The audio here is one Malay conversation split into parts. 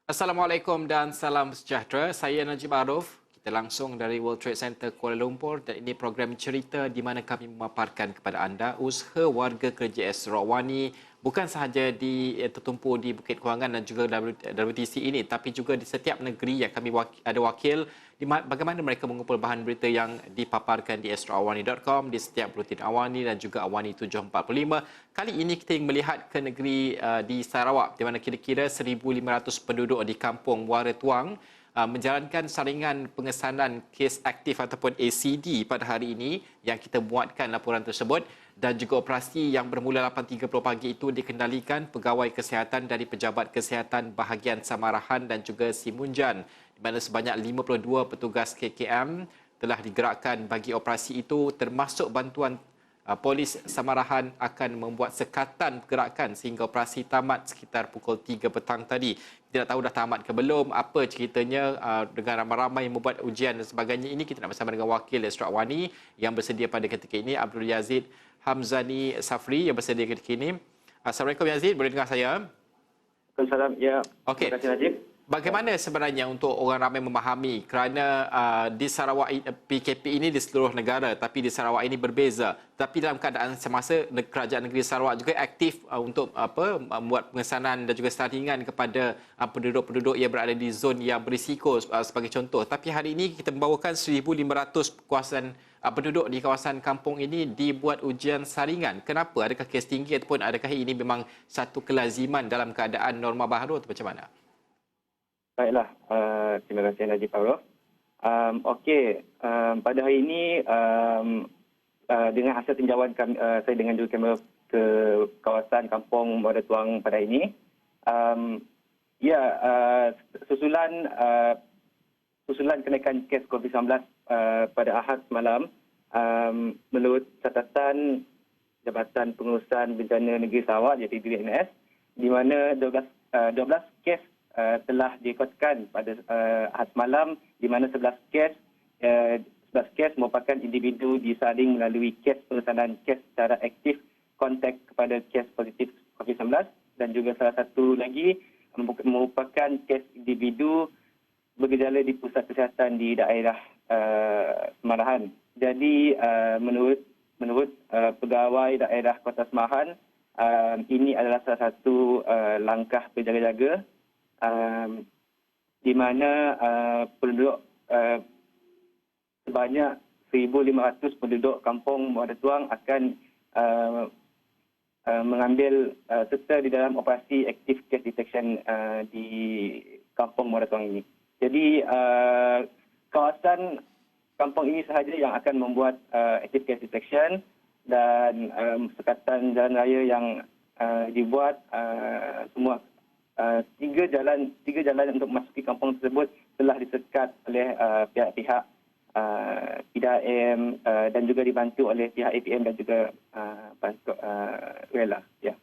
Assalamualaikum dan salam sejahtera. Saya Najib Arif. Kita langsung dari World Trade Center Kuala Lumpur dan ini program cerita di mana kami memaparkan kepada anda usaha warga kerja Sarawak Wani bukan sahaja tertumpu di Bukit Kewangan dan juga WTC ini tapi juga di setiap negeri yang kami ada wakil bagaimana mereka mengumpul bahan berita yang dipaparkan di astroawani.com, di setiap rutin Awani dan juga Awani 745. Kali ini kita ingin melihat ke negeri di Sarawak di mana kira-kira 1,500 penduduk di kampung Muara Tuang menjalankan saringan pengesanan kes aktif ataupun ACD pada hari ini yang kita buatkan laporan tersebut dan juga operasi yang bermula 8.30 pagi itu dikendalikan pegawai kesihatan dari Pejabat Kesihatan Bahagian Samarahan dan juga Simunjan di mana sebanyak 52 petugas KKM telah digerakkan bagi operasi itu termasuk bantuan polis Samarahan akan membuat sekatan pergerakan sehingga operasi tamat sekitar pukul 3 petang tadi. Tidak tahu dah tamat ke belum, apa ceritanya dengan ramai-ramai membuat ujian dan sebagainya. Ini kita nak bersama dengan wakil Sarawak Wani yang bersedia pada ketika ini, Abdul Yazid Hamzani Safri yang bersedia ketika ini. Assalamualaikum Yazid, boleh dengar saya? Waalaikumsalam. Ya. Okey. Terima kasih Najib. Bagaimana sebenarnya untuk orang ramai memahami kerana di Sarawak PKP ini di seluruh negara tapi di Sarawak ini berbeza tapi dalam keadaan semasa kerajaan negeri Sarawak juga aktif untuk membuat pengesanan dan juga saringan kepada penduduk-penduduk yang berada di zon yang berisiko sebagai contoh, tapi hari ini kita membawakan 1,500 kawasan penduduk di kawasan kampung ini dibuat ujian saringan. Kenapa? Adakah kes tinggi ataupun adakah ini memang satu kelaziman dalam keadaan norma baharu atau macam mana? Baiklah. Terima kasih Najib Arif. Okey. Pada hari ini, dengan hasil tinjauan kami, saya dengan jurukamera ke kawasan kampung Muara Tuang pada hari ini, susulan kenaikan kes COVID-19 pada Ahad semalam, menurut catatan Jabatan Pengurusan Bencana Negeri Sarawak iaitu BBNS, di mana 12 kes telah direkodkan pada Ahad semalam, di mana 11 kes merupakan individu disaring melalui kes pengesanan kes secara aktif kontak kepada kes positif COVID-19 dan juga salah satu lagi merupakan kes individu bergejala di pusat kesihatan di daerah Semarahan. Jadi menurut pegawai daerah Kota Semarahan, ini adalah salah satu langkah berjaga-jaga di mana penduduk sebanyak 1,500 penduduk kampung Muara Tuang akan mengambil serta di dalam operasi active case detection di kampung Muara Tuang ini. Jadi kawasan kampung ini sahaja yang akan membuat active case detection dan sekatan jalan raya yang dibuat semua tiga jalan untuk memasuki kampung tersebut telah disekat oleh pihak-pihak PDAM dan juga dibantu oleh pihak APM dan juga bantu rela. Ya.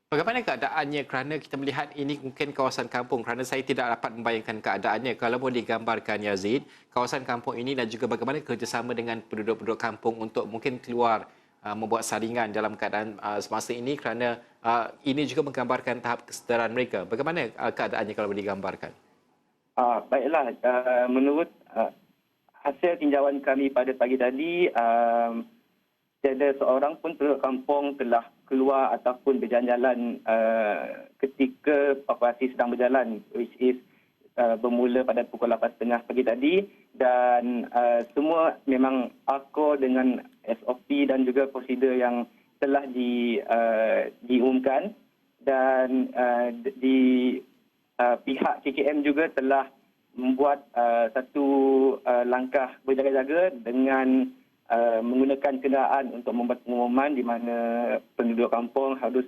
Bagaimana keadaannya kerana kita melihat ini mungkin kawasan kampung kerana saya tidak dapat membayangkan keadaannya. Kalau boleh digambarkan Yazid, kawasan kampung ini dan juga bagaimana kerjasama dengan penduduk-penduduk kampung untuk mungkin keluar membuat saringan dalam keadaan semasa ini kerana ini juga menggambarkan tahap kesedaran mereka. Bagaimana keadaannya kalau boleh digambarkan? Baiklah, menurut hasil tinjauan kami pada pagi tadi, tiada seorang pun penduduk kampung telah keluar ataupun berjalan-jalan ketika operasi sedang berjalan, which is bermula pada pukul 8.30 pagi tadi, dan semua memang akur dengan SOP dan juga prosedur yang telah diumumkan, dan di pihak KKM juga telah membuat satu langkah berjaga-jaga dengan menggunakan kenderaan untuk membuat pengumuman di mana penduduk kampung harus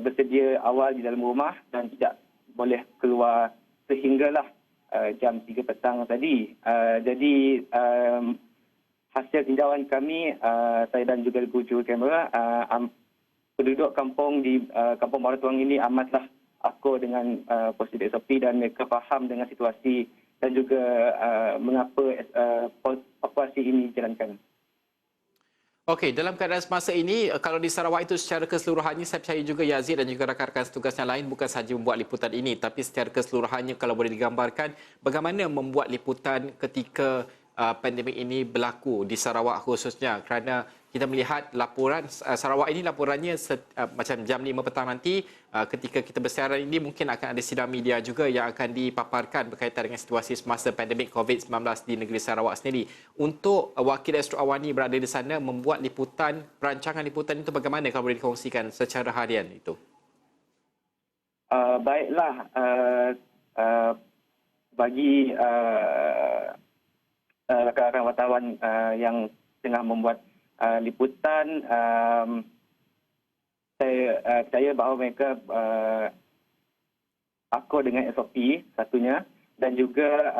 bersedia awal di dalam rumah dan tidak boleh keluar sehinggalah jam 3 petang tadi. Jadi hasil tinjauan kami, saya dan juga juru kamera, penduduk kampung di kampung Muara Tuang ini amatlah akur dengan prosedur SOP dan mereka faham dengan situasi dan juga mengapa operasi ini dijalankan. Okey, dalam keadaan semasa ini, kalau di Sarawak itu secara keseluruhannya saya percaya juga Yazid dan juga rakan-rakan setugas yang lain bukan sahaja membuat liputan ini, tapi secara keseluruhannya kalau boleh digambarkan, bagaimana membuat liputan ketika pandemik ini berlaku di Sarawak khususnya, kerana kita melihat laporan Sarawak ini laporannya macam jam 5 petang nanti, ketika kita bersiaran ini mungkin akan ada sidang media juga yang akan dipaparkan berkaitan dengan situasi semasa pandemik COVID-19 di negeri Sarawak sendiri. Untuk wakil Astro Awani berada di sana membuat liputan, perancangan liputan itu bagaimana kalau boleh dikongsikan secara harian itu? Baiklah, bagi rakan-rakan wartawan yang tengah membuat liputan, saya percaya bahawa mereka akur dengan SOP satunya, dan juga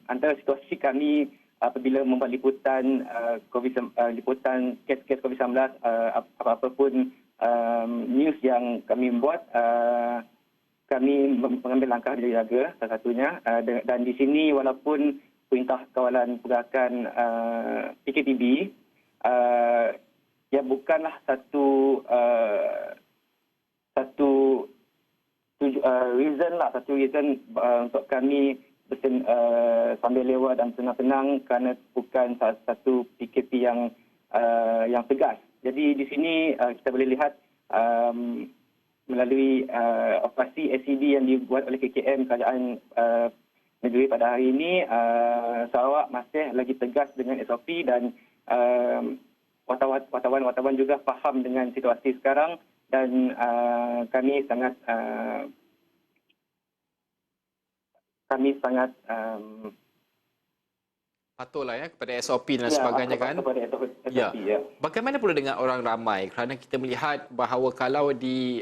antara situasi kami apabila membuat liputan liputan kes-kes COVID-19, apa-apa pun news yang kami buat, kami mengambil langkah jaga salah satunya, dan di sini walaupun Perintah Kawalan Pergerakan PKPB ia bukanlah satu reason untuk kami sambil lewat dan tenang-tenang, kerana bukan satu PKP yang tegas. Jadi di sini kita boleh lihat melalui operasi ACD yang dibuat oleh KKM Kerajaan Negeri pada hari ini, Sarawak masih lagi tegas dengan SOP, dan wartawan juga faham dengan situasi sekarang, dan kami sangat Patutlah kepada SOP dan sebagainya kan. kepada SOP, Ya. ya. Bagaimana pula dengan orang ramai? Kerana kita melihat bahawa kalau di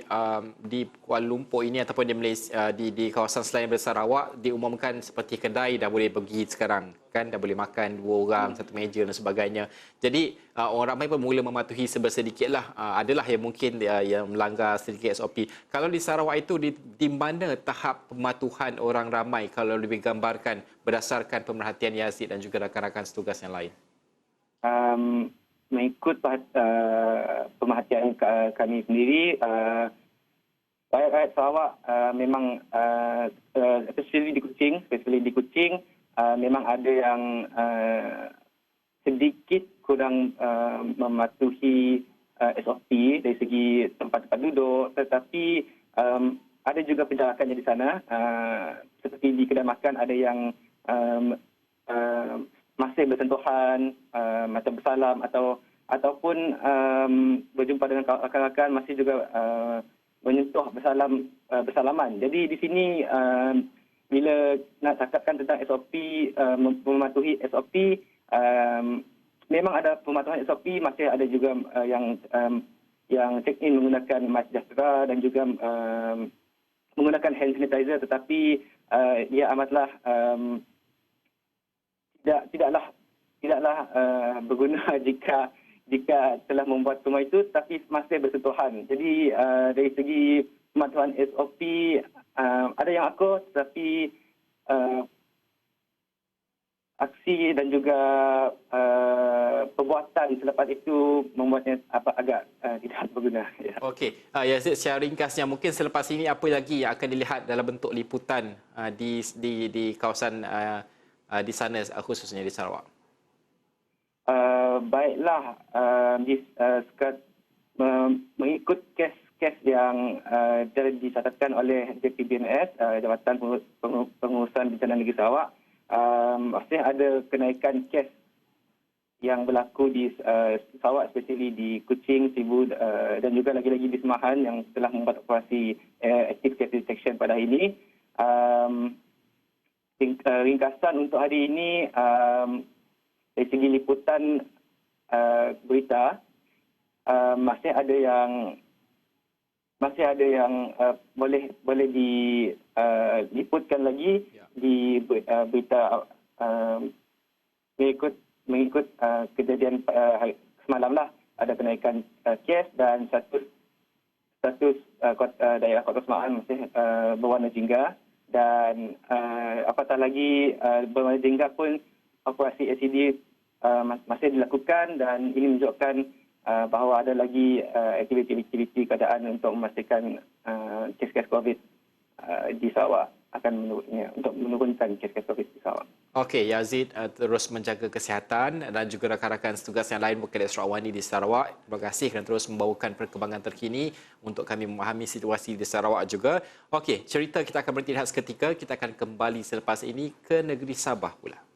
Kuala Lumpur ini ataupun di Malaysia, di kawasan selain daripada Sarawak diumumkan seperti kedai dah boleh pergi sekarang kan, dah boleh makan 2 orang satu meja dan sebagainya. Jadi orang ramai pun mula mematuhi sedikitlah. Adalah yang mungkin yang melanggar sedikit SOP. Kalau di Sarawak itu di mana tahap pematuhan orang ramai kalau lebih gambarkan berdasarkan pemerhatian Yazid dan juga rakan-rakan setugas yang lain? Mengikut pemerhatian kami sendiri, rakyat Sarawak memang especially di Kuching memang ada yang sedikit kurang mematuhi SOP dari segi tempat-tempat duduk, tetapi ada juga penjarakannya di sana, seperti di kedai makan ada yang masih bersentuhan, macam bersalam ataupun berjumpa dengan rakan-rakan masih juga menyentuh bersalaman. Jadi di sini bila nak cakapkan tentang SOP, mematuhi SOP, memang ada pematuhan SOP, masih ada juga yang check in menggunakan MySejahtera dan juga menggunakan hand sanitizer, tetapi ia amatlah tidaklah berguna jika telah membuat semua itu tapi masih bersentuhan. Jadi dari segi pematuhan SOP ada yang akur, tetapi aksi dan juga perbuatan selepas itu membuatnya agak tidak berguna. Ya. Okey, Yazid, secara ringkasnya mungkin selepas ini apa lagi yang akan dilihat dalam bentuk liputan di kawasan di sana khususnya di Sarawak? Baiklah, mengikut kes yang dicatatkan oleh JPBNS, Jabatan Pengurusan Bencana Negeri Sarawak, masih ada kenaikan kes yang berlaku di Sarawak, especially di Kuching, Sibu dan juga lagi-lagi di Semahan yang telah membuat operasi active case detection pada hari ini. Ringkasan untuk hari ini, dari segi liputan berita, masih ada yang boleh diliputkan lagi di berita mengikut kejadian semalam lah, ada kenaikan kes dan status daerah Kota Semahan masih berwarna jingga, dan apatah lagi berwarna jingga pun operasi ACD masih dilakukan dan ini menunjukkan bahawa ada lagi aktiviti-aktiviti keadaan untuk memastikan kes-kes COVID di Sarawak akan untuk menurunkan kes-kes COVID di Sarawak. Okey, Yazid terus menjaga kesihatan dan juga rakan-rakan tugas yang lain KDS Rawani di Sarawak. Terima kasih kerana terus membawakan perkembangan terkini untuk kami memahami situasi di Sarawak juga. Okey, cerita kita akan berhenti seketika. Kita akan kembali selepas ini ke negeri Sabah pula.